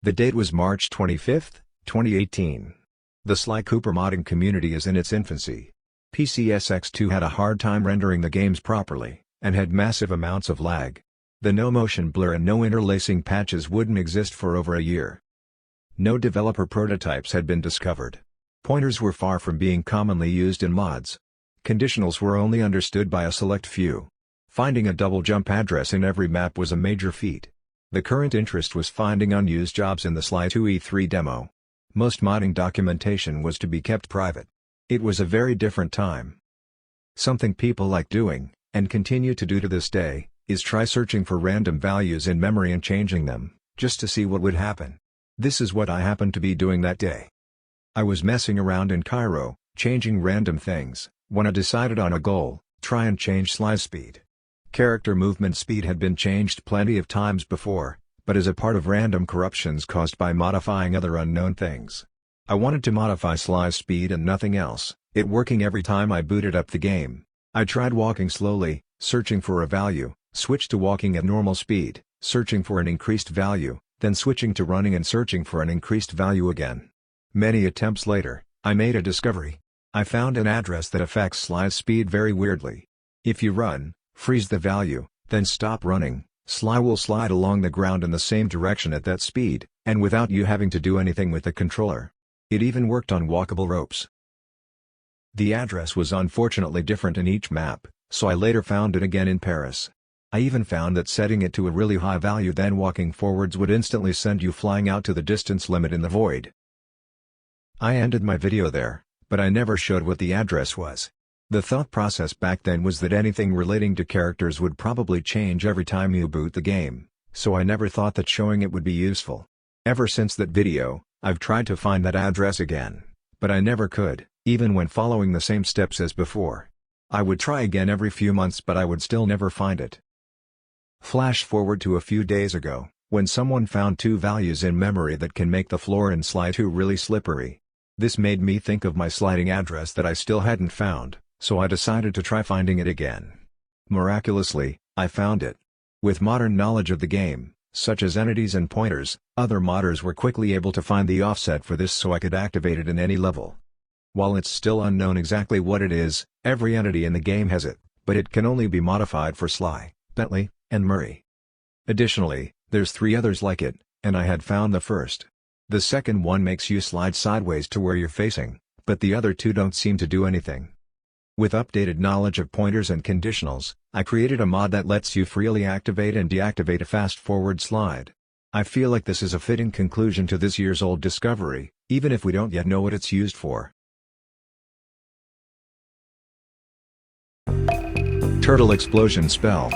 The date was March 25, 2018. The Sly Cooper modding community is in its infancy. PCSX2 had a hard time rendering the games properly, and had massive amounts of lag. The no motion blur and no interlacing patches wouldn't exist for over a year. No developer prototypes had been discovered. Pointers were far from being commonly used in mods. Conditionals were only understood by a select few. Finding a double jump address in every map was a major feat. The current interest was finding unused jobs in the Sly 2E3 demo. Most modding documentation was to be kept private. It was a very different time. Something people like doing, and continue to do to this day, is try searching for random values in memory and changing them, just to see what would happen. This is what I happened to be doing that day. I was messing around in Cairo, changing random things, when I decided on a goal: try and change Sly's speed. Character movement speed had been changed plenty of times before, but as a part of random corruptions caused by modifying other unknown things. I wanted to modify Sly's speed and nothing else, it working every time I booted up the game. I tried walking slowly, searching for a value, switched to walking at normal speed, searching for an increased value, then switching to running and searching for an increased value again. Many attempts later, I made a discovery. I found an address that affects Sly's speed very weirdly. If you run, freeze the value, then stop running, Sly will slide along the ground in the same direction at that speed, and without you having to do anything with the controller. It even worked on walkable ropes. The address was unfortunately different in each map, so I later found it again in Paris. I even found that setting it to a really high value then walking forwards would instantly send you flying out to the distance limit in the void. I ended my video there, but I never showed what the address was. The thought process back then was that anything relating to characters would probably change every time you boot the game, so I never thought that showing it would be useful. Ever since that video, I've tried to find that address again, but I never could, even when following the same steps as before. I would try again every few months but I would still never find it. Flash forward to a few days ago, when someone found two values in memory that can make the floor in Sly 2 really slippery. This made me think of my sliding address that I still hadn't found, so I decided to try finding it again. Miraculously, I found it. With modern knowledge of the game, such as entities and pointers, other modders were quickly able to find the offset for this so I could activate it in any level. While it's still unknown exactly what it is, every entity in the game has it, but it can only be modified for Sly, Bentley, and Murray. Additionally, there's 3 others like it, and I had found the first. The second one makes you slide sideways to where you're facing, but the other 2 don't seem to do anything. With updated knowledge of pointers and conditionals, I created a mod that lets you freely activate and deactivate a fast-forward slide. I feel like this is a fitting conclusion to this years-old discovery, even if we don't yet know what it's used for. Turtle explosion spell.